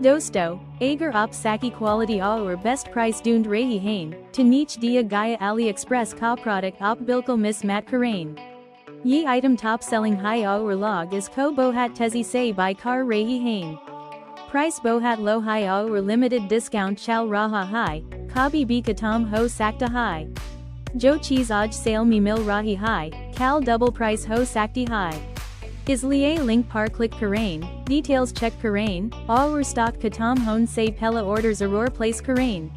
Dosto, agar op saki quality or best price dund rahi hain, to niche dia gaya AliExpress ka product op bilkul miss mat karain. Ye item top selling high or log is ko bohat tezi say by car rahi hain. Price bohat low high or limited discount chal raha high, kabi bi katam ho sakta high. Jo cheese aj sale mi mil rahi high, kal double price ho sakti high. Is liye link par click karain, details check karain, or stock katam hone say pella orders aror place karain.